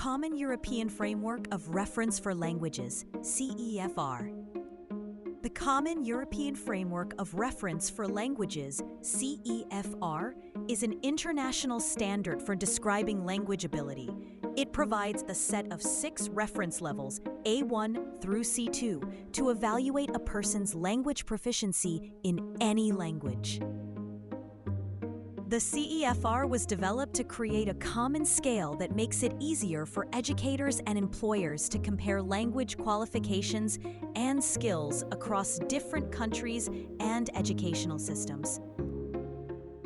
Common European Framework of Reference for Languages, CEFR. The Common European Framework of Reference for Languages, CEFR, is an international standard for describing language ability. It provides the set of 6 reference levels, A1 through C2, to evaluate a person's language proficiency in any language. The CEFR was developed to create a common scale that makes it easier for educators and employers to compare language qualifications and skills across different countries and educational systems.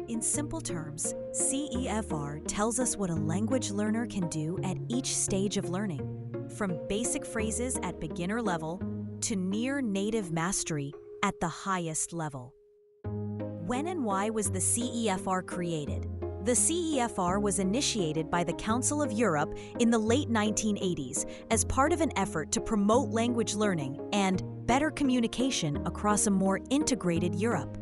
In simple terms, CEFR tells us what a language learner can do at each stage of learning, from basic phrases at beginner level to near native mastery at the highest level. When and why was the CEFR created? The CEFR was initiated by the Council of Europe in the late 1980s as part of an effort to promote language learning and better communication across a more integrated Europe.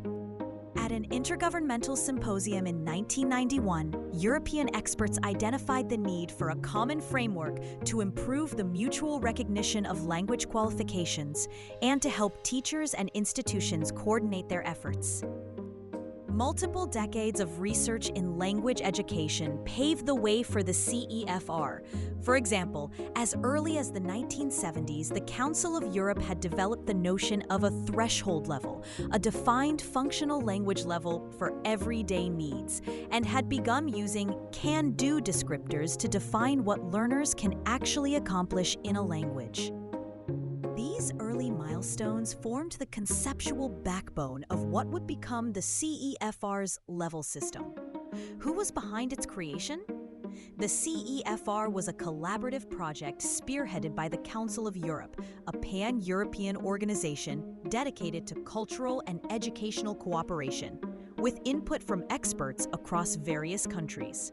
At an intergovernmental symposium in 1991, European experts identified the need for a common framework to improve the mutual recognition of language qualifications and to help teachers and institutions coordinate their efforts. Multiple decades of research in language education paved the way for the CEFR. For example, as early as the 1970s, the Council of Europe had developed the notion of a threshold level, a defined functional language level for everyday needs, and had begun using can-do descriptors to define what learners can actually accomplish in a language. These early milestones formed the conceptual backbone of what would become the CEFR's level system. Who was behind its creation? The CEFR was a collaborative project spearheaded by the Council of Europe, a pan-European organization dedicated to cultural and educational cooperation, with input from experts across various countries.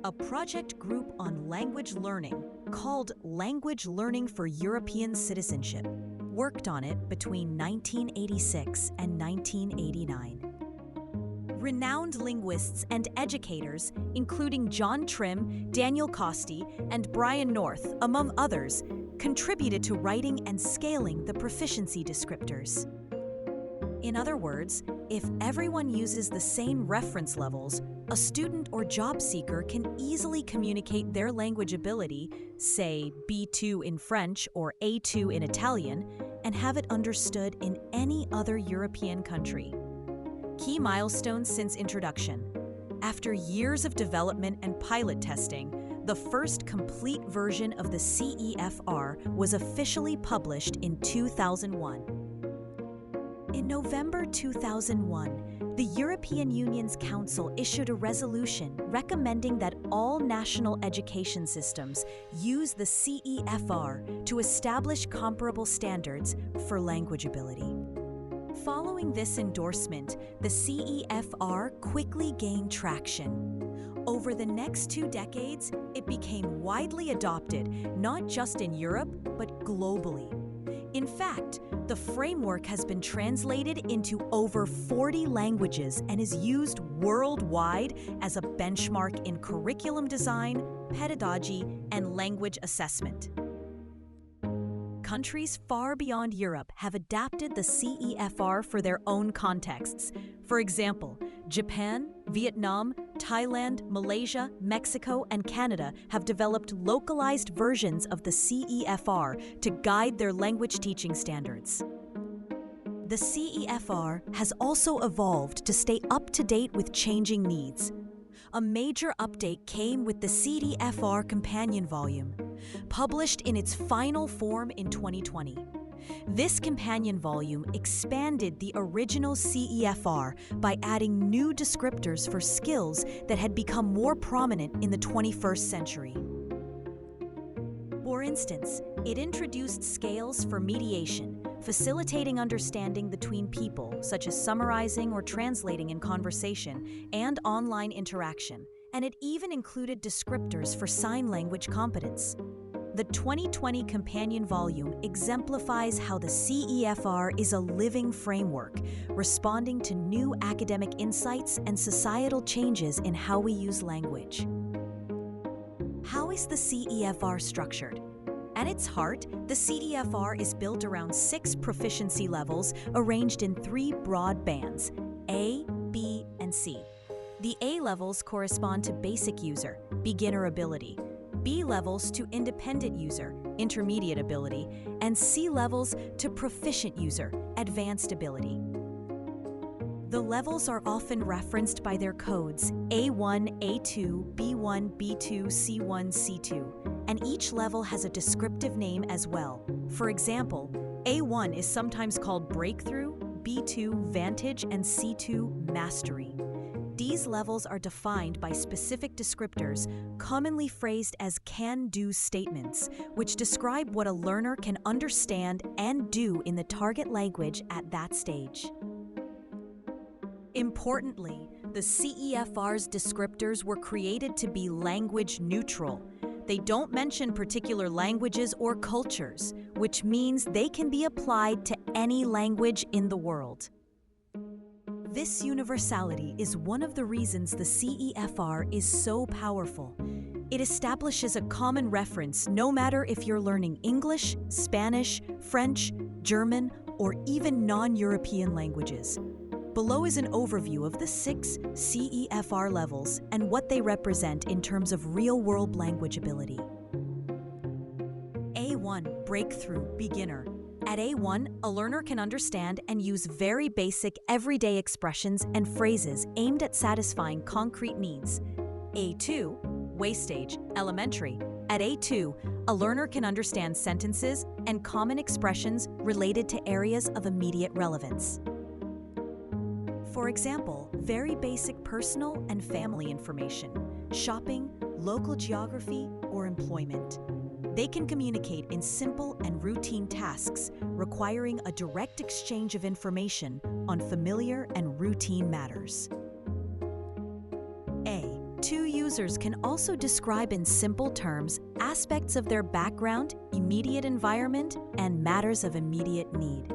A project group on language learning, called Language Learning for European Citizenship, worked on it between 1986 and 1989. Renowned linguists and educators, including John Trim, Daniel Costi, and Brian North, among others, contributed to writing and scaling the proficiency descriptors. In other words, if everyone uses the same reference levels, a student or job seeker can easily communicate their language ability, say B2 in French or A2 in Italian, and have it understood in any other European country. Key milestones since introduction. After years of development and pilot testing, the first complete version of the CEFR was officially published in 2001. In November 2001, the European Union's Council issued a resolution recommending that all national education systems use the CEFR to establish comparable standards for language ability. Following this endorsement, the CEFR quickly gained traction. Over the next 2 decades, it became widely adopted, not just in Europe, but globally. In fact, the framework has been translated into over 40 languages and is used worldwide as a benchmark in curriculum design, pedagogy, and language assessment. Countries far beyond Europe have adapted the CEFR for their own contexts. For example, Japan, Vietnam, Thailand, Malaysia, Mexico, and Canada have developed localized versions of the CEFR to guide their language teaching standards. The CEFR has also evolved to stay up to date with changing needs. A major update came with the CEFR companion volume, published in its final form in 2020. This companion volume expanded the original CEFR by adding new descriptors for skills that had become more prominent in the 21st century. For instance, it introduced scales for mediation, facilitating understanding between people, such as summarizing or translating in conversation, and online interaction, and it even included descriptors for sign language competence. The 2020 companion volume exemplifies how the CEFR is a living framework, responding to new academic insights and societal changes in how we use language. How is the CEFR structured? At its heart, the CEFR is built around 6 proficiency levels arranged in 3 broad bands, A, B, and C. The A levels correspond to basic user, beginner ability, B levels to independent user, intermediate ability, and C levels to proficient user, advanced ability. The levels are often referenced by their codes A1, A2, B1, B2, C1, C2, and each level has a descriptive name as well. For example, A1 is sometimes called Breakthrough, B2 Vantage, and C2 Mastery. These levels are defined by specific descriptors, commonly phrased as can-do statements, which describe what a learner can understand and do in the target language at that stage. Importantly, the CEFR's descriptors were created to be language neutral. They don't mention particular languages or cultures, which means they can be applied to any language in the world. This universality is one of the reasons the CEFR is so powerful. It establishes a common reference no matter if you're learning English, Spanish, French, German, or even non-European languages. Below is an overview of the 6 CEFR levels and what they represent in terms of real-world language ability. A1, Breakthrough, Beginner. At A1, a learner can understand and use very basic everyday expressions and phrases aimed at satisfying concrete needs. A2, Waystage, Elementary. At A2, a learner can understand sentences and common expressions related to areas of immediate relevance. For example, very basic personal and family information, shopping, local geography, or employment. They can communicate in simple and routine tasks, requiring a direct exchange of information on familiar and routine matters. A2 users can also describe in simple terms aspects of their background, immediate environment, and matters of immediate need.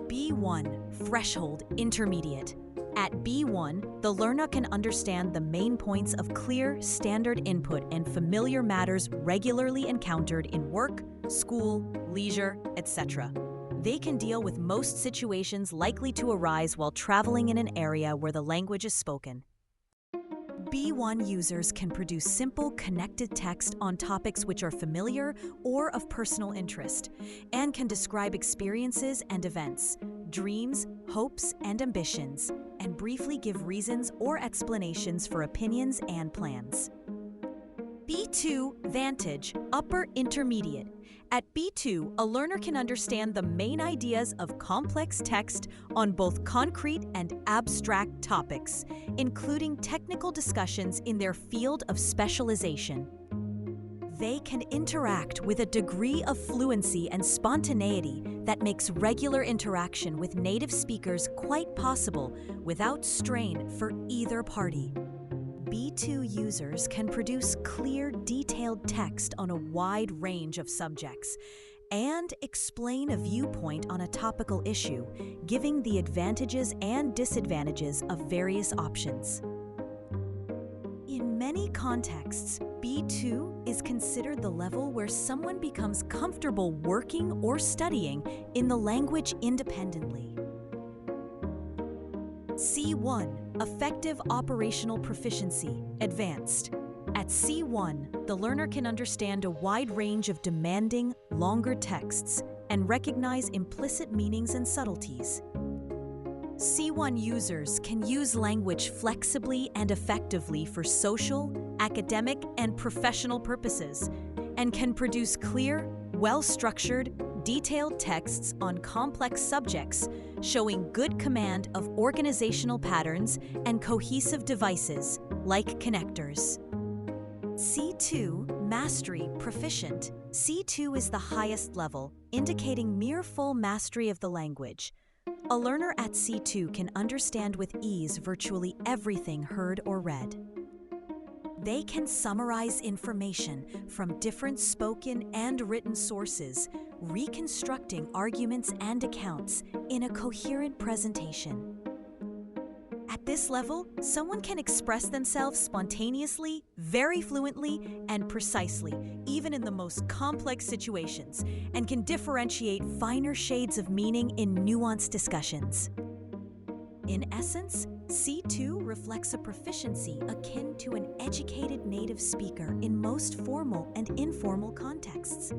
B1, Threshold, Intermediate. At B1, the learner can understand the main points of clear, standard input and familiar matters regularly encountered in work, school, leisure, etc. They can deal with most situations likely to arise while traveling in an area where the language is spoken. B1 users can produce simple, connected text on topics which are familiar or of personal interest, and can describe experiences and events, dreams, hopes, and ambitions, and briefly give reasons or explanations for opinions and plans. B2 Vantage, Upper Intermediate. At B2, a learner can understand the main ideas of complex text on both concrete and abstract topics, including technical discussions in their field of specialization. They can interact with a degree of fluency and spontaneity that makes regular interaction with native speakers quite possible without strain for either party. B2 users can produce clear, detailed text on a wide range of subjects and explain a viewpoint on a topical issue, giving the advantages and disadvantages of various options. In many contexts, B2 is considered the level where someone becomes comfortable working or studying in the language independently. C1, Effective Operational Proficiency, Advanced. At C1, the learner can understand a wide range of demanding, longer texts and recognize implicit meanings and subtleties. C1 users can use language flexibly and effectively for social, academic, and professional purposes, and can produce clear, well-structured, detailed texts on complex subjects, showing good command of organizational patterns and cohesive devices, like connectors. C2, Mastery, Proficient. C2 is the highest level, indicating near full mastery of the language. A learner at C2 can understand with ease virtually everything heard or read. They can summarize information from different spoken and written sources, reconstructing arguments and accounts in a coherent presentation. At this level, someone can express themselves spontaneously, very fluently, and precisely, even in the most complex situations, and can differentiate finer shades of meaning in nuanced discussions. In essence, C2 reflects a proficiency akin to an educated native speaker in most formal and informal contexts.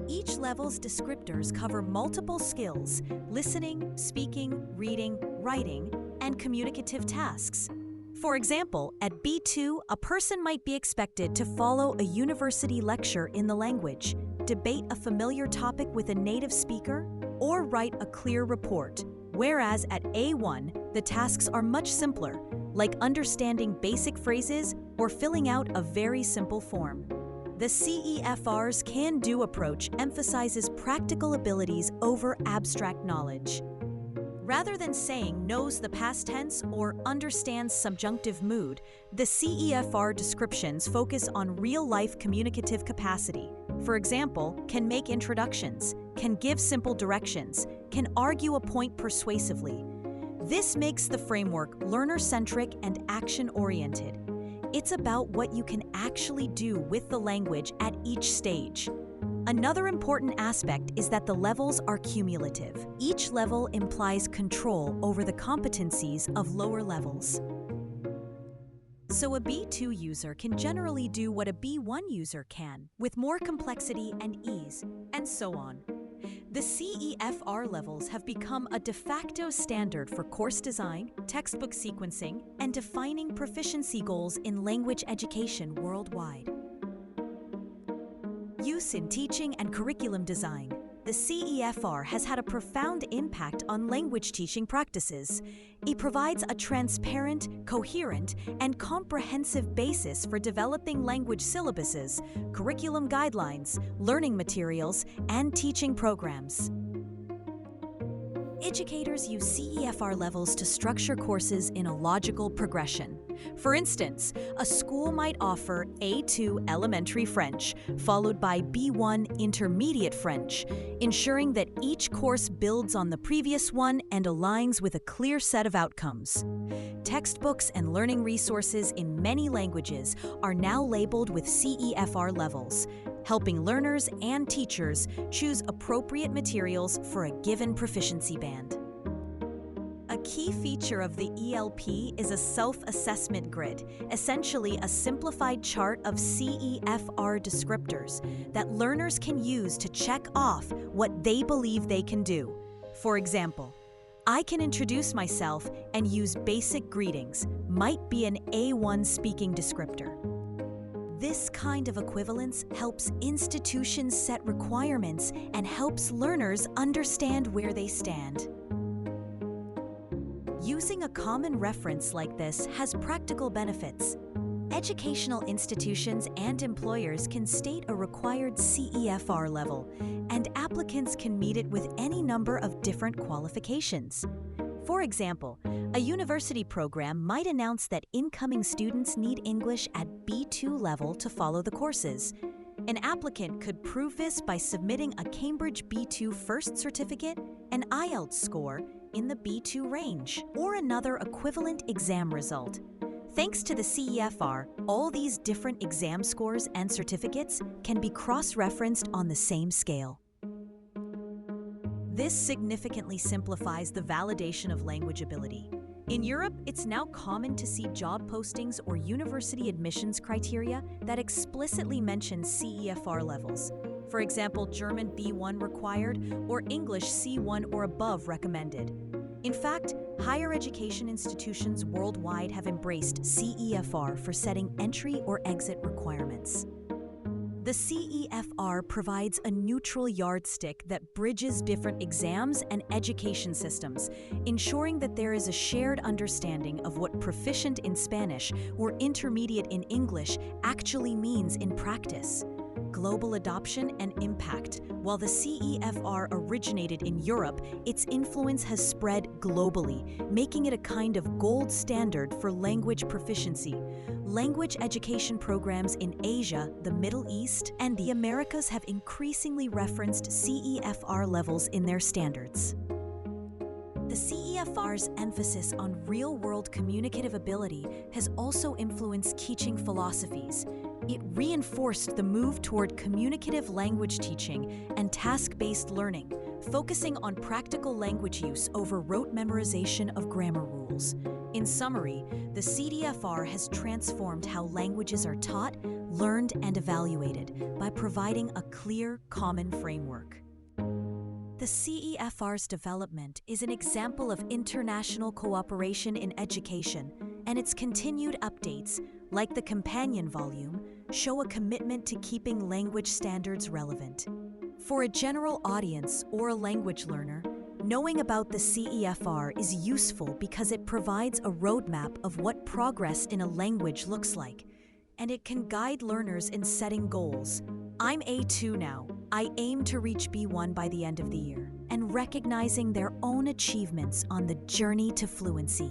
Each level's descriptors cover multiple skills: listening, speaking, reading, writing, and communicative tasks. For example, at B2, a person might be expected to follow a university lecture in the language, debate a familiar topic with a native speaker, or write a clear report. Whereas at A1, the tasks are much simpler, like understanding basic phrases or filling out a very simple form. The CEFR's can-do approach emphasizes practical abilities over abstract knowledge. Rather than saying knows the past tense or understands subjunctive mood, the CEFR descriptions focus on real-life communicative capacity. For example, can make introductions, can give simple directions, can argue a point persuasively. This makes the framework learner-centric and action-oriented. It's about what you can actually do with the language at each stage. Another important aspect is that the levels are cumulative. Each level implies control over the competencies of lower levels. So a B2 user can generally do what a B1 user can, with more complexity and ease, and so on. The CEFR levels have become a de facto standard for course design, textbook sequencing, and defining proficiency goals in language education worldwide. Use in teaching and curriculum design. The CEFR has had a profound impact on language teaching practices. It provides a transparent, coherent, and comprehensive basis for developing language syllabuses, curriculum guidelines, learning materials, and teaching programs. Educators use CEFR levels to structure courses in a logical progression. For instance, a school might offer A2 Elementary French, followed by B1 Intermediate French, ensuring that each course builds on the previous one and aligns with a clear set of outcomes. Textbooks and learning resources in many languages are now labeled with CEFR levels, helping learners and teachers choose appropriate materials for a given proficiency band. A key feature of the ELP is a self-assessment grid, essentially a simplified chart of CEFR descriptors that learners can use to check off what they believe they can do. For example, I can introduce myself and use basic greetings, might be an A1 speaking descriptor. This kind of equivalence helps institutions set requirements and helps learners understand where they stand. Using a common reference like this has practical benefits. Educational institutions and employers can state a required CEFR level, and applicants can meet it with any number of different qualifications. For example, a university program might announce that incoming students need English at B2 level to follow the courses. An applicant could prove this by submitting a Cambridge B2 First Certificate, an IELTS score in the B2 range, or another equivalent exam result. Thanks to the CEFR, all these different exam scores and certificates can be cross-referenced on the same scale. This significantly simplifies the validation of language ability. In Europe, it's now common to see job postings or university admissions criteria that explicitly mention CEFR levels. For example, German B1 required or English C1 or above recommended. In fact, higher education institutions worldwide have embraced CEFR for setting entry or exit requirements. The CEFR provides a neutral yardstick that bridges different exams and education systems, ensuring that there is a shared understanding of what proficient in Spanish or intermediate in English actually means in practice. Global adoption and impact. While the CEFR originated in Europe, its influence has spread globally, making it a kind of gold standard for language proficiency. Language education programs in Asia, the Middle East, and the Americas have increasingly referenced CEFR levels in their standards. The CEFR's emphasis on real-world communicative ability has also influenced teaching philosophies. It reinforced the move toward communicative language teaching and task-based learning, focusing on practical language use over rote memorization of grammar rules. In summary, the CEFR has transformed how languages are taught, learned, and evaluated by providing a clear, common framework. The CEFR's development is an example of international cooperation in education, and its continued updates, like the companion volume, show a commitment to keeping language standards relevant. For a general audience or a language learner, knowing about the CEFR is useful because it provides a roadmap of what progress in a language looks like, and it can guide learners in setting goals. I'm A2 now. I aim to reach B1 by the end of the year, and recognizing their own achievements on the journey to fluency.